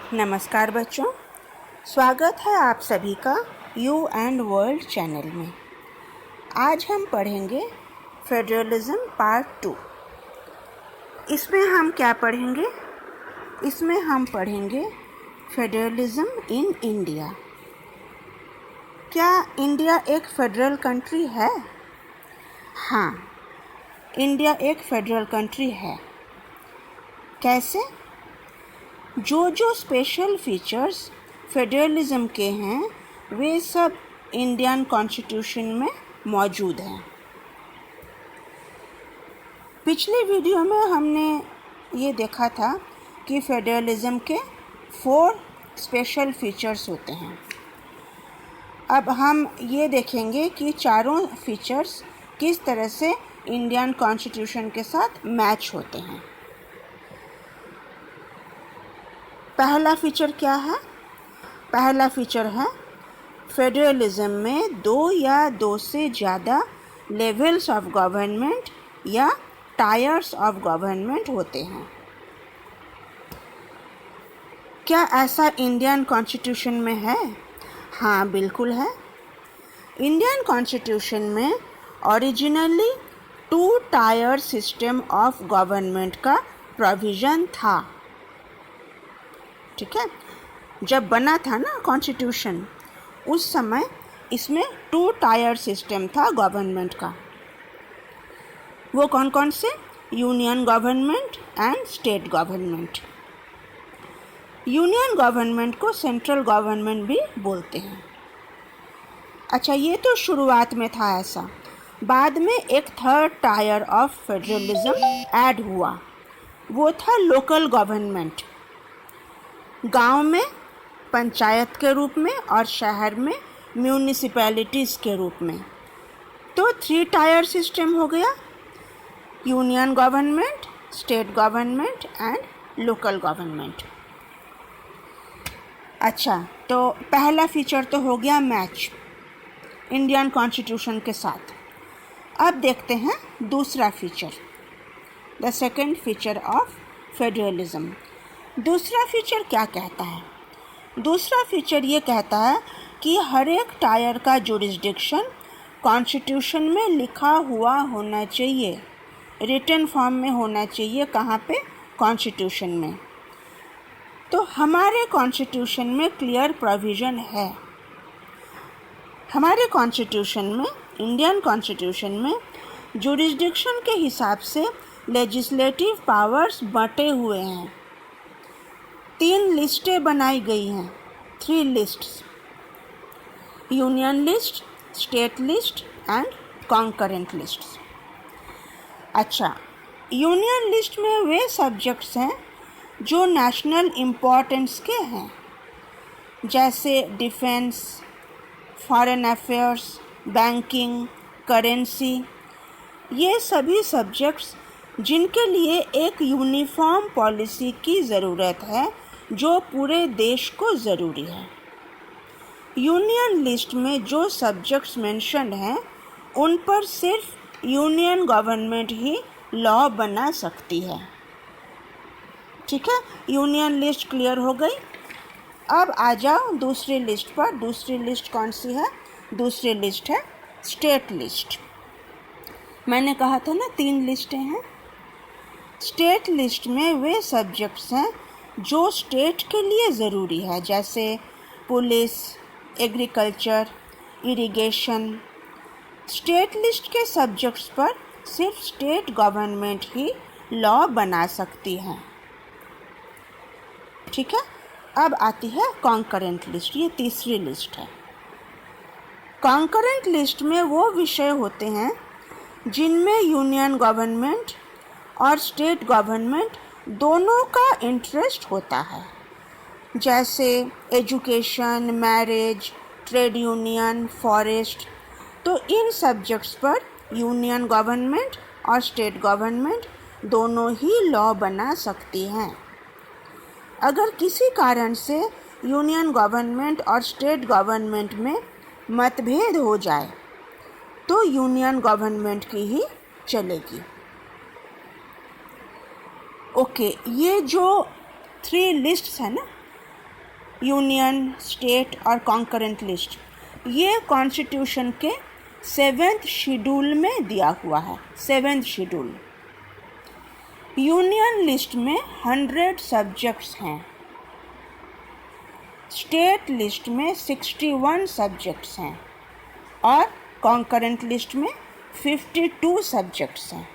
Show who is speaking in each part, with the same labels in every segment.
Speaker 1: नमस्कार बच्चों, स्वागत है आप सभी का यू एंड वर्ल्ड चैनल में। आज हम पढ़ेंगे फेडरलिज्म पार्ट 2। इसमें हम क्या पढ़ेंगे? इसमें हम पढ़ेंगे फेडरलिज्म इन इंडिया। क्या इंडिया एक फेडरल कंट्री है? हाँ, इंडिया एक फेडरल कंट्री है। कैसे? जो स्पेशल फीचर्स फेडरलिज्म के हैं वे सब इंडियन कॉन्स्टिट्यूशन में मौजूद हैं। पिछले वीडियो में हमने ये देखा था कि फेडरलिज्म के 4 स्पेशल फीचर्स होते हैं। अब हम ये देखेंगे कि चारों फीचर्स किस तरह से इंडियन कॉन्स्टिट्यूशन के साथ मैच होते हैं। पहला फीचर क्या है? पहला फीचर है फेडरलिज्म में 2 या 2 से ज़्यादा लेवल्स ऑफ गवर्नमेंट या टायर्स ऑफ गवर्नमेंट होते हैं। क्या ऐसा इंडियन कॉन्स्टिट्यूशन में है? हाँ, बिल्कुल है। इंडियन कॉन्स्टिट्यूशन में originally 2 tier system of government का प्रोविज़न था। ठीक है, जब बना था ना कॉन्स्टिट्यूशन, उस समय इसमें 2 टायर सिस्टम था गवर्नमेंट का। वो कौन कौन से? Union government and state government. Union government को सेंट्रल गवर्नमेंट भी बोलते हैं। अच्छा, ये तो शुरुआत में था ऐसा। बाद में एक 3rd tyre of federalism add हुआ। वो था लोकल गवर्नमेंट। गांव में पंचायत के रूप में और शहर में म्यूनिसिपैलिटीज़ के रूप में। तो 3 टायर सिस्टम हो गया: union government, state government and local government. अच्छा, तो पहला फीचर तो हो गया मैच इंडियन कॉन्स्टिट्यूशन के साथ। अब देखते हैं दूसरा feature, the second feature of federalism. दूसरा फीचर क्या कहता है? दूसरा फीचर ये कहता है कि हर एक टायर का जुरिस्डिक्शन कॉन्स्टिट्यूशन में लिखा हुआ होना चाहिए, रिटन फॉर्म में होना चाहिए। कहाँ पे? कॉन्स्टिट्यूशन में। तो हमारे कॉन्स्टिट्यूशन में क्लियर प्रोविज़न है। हमारे कॉन्स्टिट्यूशन में, इंडियन कॉन्स्टिट्यूशन में, जुरिस्डिक्शन के हिसाब से लेजिस्लेटिव पावर्स बंटे हुए हैं। 3 लिस्टें बनाई गई हैं, 3 lists: union list, state list and concurrent lists. अच्छा, यूनियन लिस्ट में वे सब्जेक्ट्स हैं जो नेशनल इम्पोर्टेंस के हैं, जैसे defence, foreign affairs, banking, currency. ये सभी सब्जेक्ट्स जिनके लिए एक यूनिफॉर्म पॉलिसी की ज़रूरत है, जो पूरे देश को ज़रूरी है। यूनियन लिस्ट में जो सब्जेक्ट्स मेंशन हैं, उन पर सिर्फ यूनियन गवर्नमेंट ही लॉ बना सकती है। ठीक है, यूनियन लिस्ट क्लियर हो गई। अब आ जाओ दूसरी लिस्ट पर। दूसरी लिस्ट कौन सी है? दूसरी लिस्ट है स्टेट लिस्ट। मैंने कहा था ना 3 लिस्टें हैं। स्टेट लिस्ट में वे सब्जेक्ट्स हैं जो स्टेट के लिए ज़रूरी है, जैसे police, agriculture, irrigation. State list के सब्जेक्ट्स पर सिर्फ स्टेट गवर्नमेंट ही लॉ बना सकती है। ठीक है, अब आती है कॉन्करेंट लिस्ट। ये तीसरी लिस्ट है। कॉन्करेंट लिस्ट में वो विषय होते हैं जिनमें यूनियन गवर्नमेंट और स्टेट गवर्नमेंट दोनों का इंटरेस्ट होता है, जैसे education, marriage, trade union, forest. तो इन सब्जेक्ट्स पर यूनियन गवर्नमेंट और स्टेट गवर्नमेंट दोनों ही लॉ बना सकती हैं। अगर किसी कारण से यूनियन गवर्नमेंट और स्टेट गवर्नमेंट में मतभेद हो जाए तो यूनियन गवर्नमेंट की ही चलेगी। ओके, ये जो 3 लिस्ट्स है ना, यूनियन, स्टेट और कॉन्करेंट लिस्ट, ये कॉन्स्टिट्यूशन के 7th शेड्यूल में दिया हुआ है। 7th schedule. यूनियन लिस्ट में 100 सब्जेक्ट्स हैं, स्टेट लिस्ट में 61 सब्जेक्ट्स हैं और कॉन्करेंट लिस्ट में 52 सब्जेक्ट्स हैं।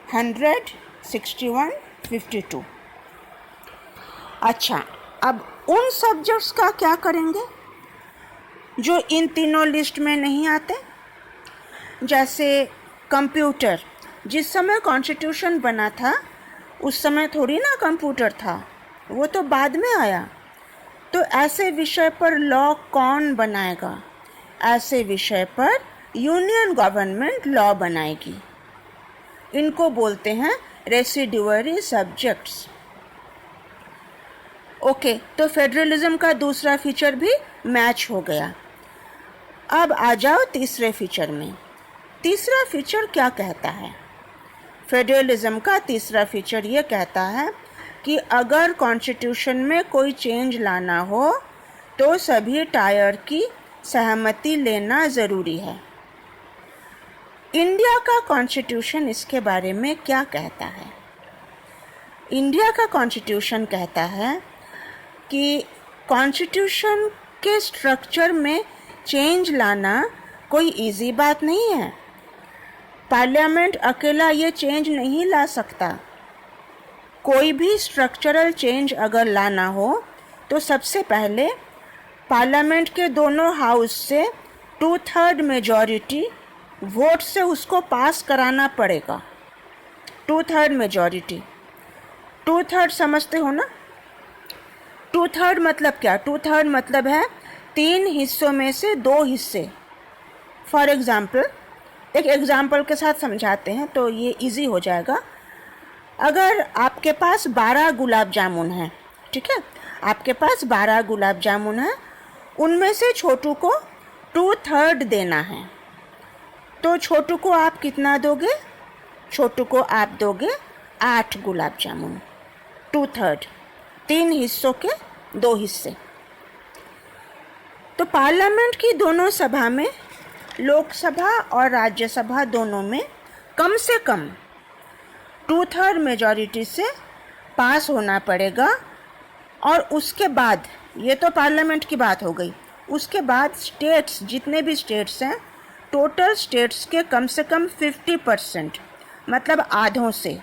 Speaker 1: 100, 61, 52। अच्छा, अब उन सब्जेक्ट्स का क्या करेंगे जो इन तीनों लिस्ट में नहीं आते? जैसे कंप्यूटर, जिस समय कॉन्स्टिट्यूशन बना था उस समय थोड़ी ना कंप्यूटर था, वो तो बाद में आया। तो ऐसे विषय पर लॉ कौन बनाएगा? ऐसे विषय पर यूनियन गवर्नमेंट लॉ बनाएगी। इनको बोलते हैं रेसिड्यूअरी सब्जेक्ट्स। ओके, तो फेडरलिज्म का दूसरा फीचर भी मैच हो गया। अब आ जाओ तीसरे फीचर में। तीसरा फीचर क्या कहता है? फेडरलिज्म का तीसरा फीचर ये कहता है कि अगर कॉन्स्टिट्यूशन में कोई चेंज लाना हो तो सभी टायर की सहमति लेना ज़रूरी है। इंडिया का कॉन्स्टिट्यूशन इसके बारे में क्या कहता है? इंडिया का कॉन्स्टिट्यूशन कहता है कि कॉन्स्टिट्यूशन के स्ट्रक्चर में चेंज लाना कोई इजी बात नहीं है। पार्लियामेंट अकेला ये चेंज नहीं ला सकता। कोई भी स्ट्रक्चरल चेंज अगर लाना हो तो सबसे पहले पार्लियामेंट के दोनों हाउस से 2/3 मेजॉरिटी वोट से उसको पास कराना पड़ेगा। 2/3 मेजॉरिटी, 2/3 समझते हो ना? 2/3 मतलब क्या? 2/3 मतलब है 3 हिस्सों में से 2 हिस्से। फॉर एग्ज़ाम्पल, एक एग्ज़ाम्पल के साथ समझाते हैं तो ये इजी हो जाएगा। अगर आपके पास 12 गुलाब जामुन है, ठीक है, आपके पास 12 गुलाब जामुन है, उनमें से छोटू को 2/3 देना है, तो छोटू को आप कितना दोगे? छोटू को आप दोगे 8 गुलाब जामुन। 2/3, 3 हिस्सों के 2 हिस्से। तो पार्लियामेंट की दोनों सभा में, लोकसभा और राज्यसभा दोनों में कम से कम 2/3 मेजॉरिटी से पास होना पड़ेगा। और उसके बाद, ये तो पार्लियामेंट की बात हो गई, उसके बाद स्टेट्स, जितने भी स्टेट्स हैं, टोटल स्टेट्स के कम से कम 50%, मतलब आधों से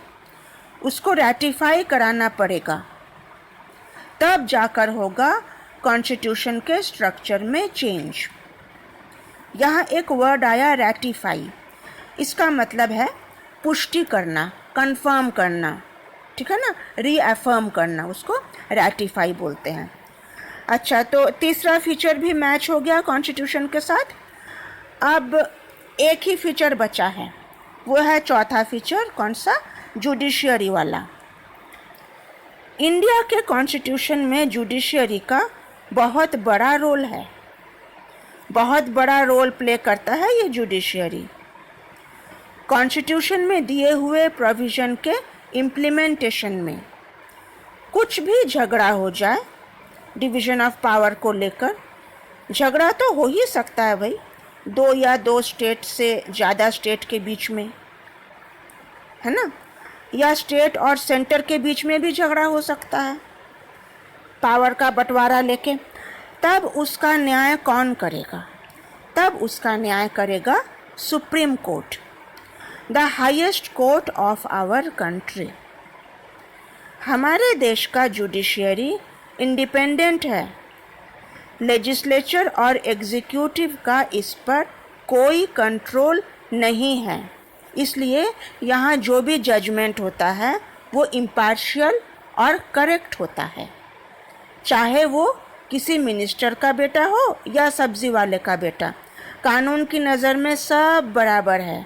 Speaker 1: उसको रैटिफाई कराना पड़ेगा। तब जाकर होगा कॉन्स्टिट्यूशन के स्ट्रक्चर में चेंज। यहाँ एक वर्ड आया रैटिफाई, इसका मतलब है पुष्टि करना, कंफर्म करना, ठीक है ना, रीअफर्म करना, उसको रैटिफाई बोलते हैं। अच्छा, तो तीसरा फीचर भी मैच हो गया कॉन्स्टिट्यूशन के साथ। अब एक ही फीचर बचा है, वो है चौथा फीचर। कौन सा? जुडिशियरी वाला। इंडिया के कॉन्स्टिट्यूशन में जुडिशियरी का बहुत बड़ा रोल है, बहुत बड़ा रोल प्ले करता है ये जुडिशियरी। कॉन्स्टिट्यूशन में दिए हुए प्रोविज़न के इम्प्लीमेंटेशन में कुछ भी झगड़ा हो जाए डिवीज़न ऑफ पावर को लेकर, झगड़ा तो हो ही सकता है भाई, 2 या 2 स्टेट से ज़्यादा स्टेट के बीच में, है ना, या स्टेट और सेंटर के बीच में भी झगड़ा हो सकता है पावर का बंटवारा लेके। तब उसका न्याय कौन करेगा? तब उसका न्याय करेगा supreme court, the highest court of our country. हमारे देश का जुडिशियरी इंडिपेंडेंट है। लेजिस्लेचर और एग्जीक्यूटिव का इस पर कोई कंट्रोल नहीं है, इसलिए यहाँ जो भी जजमेंट होता है वो इम्पार्शियल और करेक्ट होता है, चाहे वो किसी मिनिस्टर का बेटा हो या सब्जी वाले का बेटा। कानून की नज़र में सब बराबर है।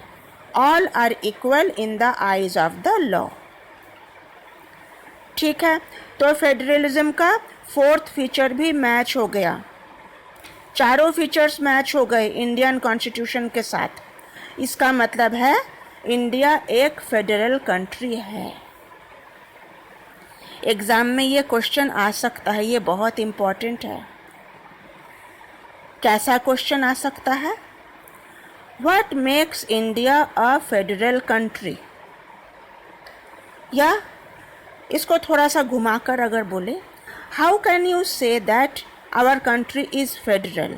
Speaker 1: All are equal in the eyes of the law. ठीक है, तो फेडरलिज्म का 4th फीचर भी मैच हो गया। चारों फीचर्स मैच हो गए इंडियन कॉन्स्टिट्यूशन के साथ। इसका मतलब है इंडिया एक फेडरल कंट्री है। एग्ज़ाम में ये क्वेश्चन आ सकता है, ये बहुत इम्पॉर्टेंट है। कैसा क्वेश्चन आ सकता है? What makes India a federal country? या इसको थोड़ा सा घुमाकर अगर बोले, how can you say that our country is federal?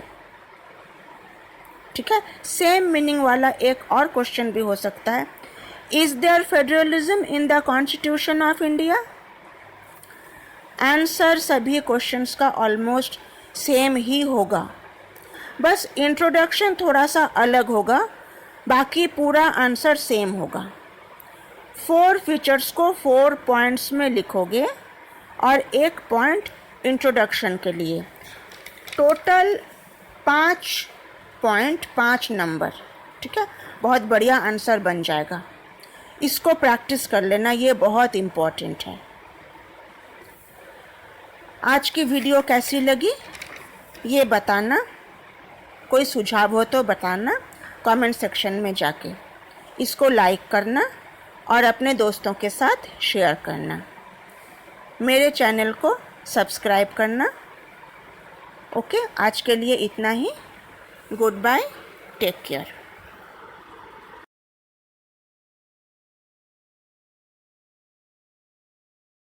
Speaker 1: ठीक है, सेम मीनिंग वाला एक और क्वेश्चन भी हो सकता है, is there federalism in the constitution of India? Answer सभी क्वेश्चंस का ऑलमोस्ट सेम ही होगा, बस इंट्रोडक्शन थोड़ा सा अलग होगा, बाकी पूरा आंसर सेम होगा। 4 फीचर्स को 4 पॉइंट्स में लिखोगे और 1 पॉइंट इंट्रोडक्शन के लिए, टोटल 5 पॉइंट 5 नंबर। ठीक है, बहुत बढ़िया आंसर बन जाएगा। इसको प्रैक्टिस कर लेना, ये बहुत इम्पोर्टेंट है। आज की वीडियो कैसी लगी ये बताना, कोई सुझाव हो तो बताना कमेंट सेक्शन में जाके। इसको लाइक करना और अपने दोस्तों के साथ शेयर करना। मेरे चैनल को सब्सक्राइब करना। ओके, आज के लिए इतना ही। Good bye, take care.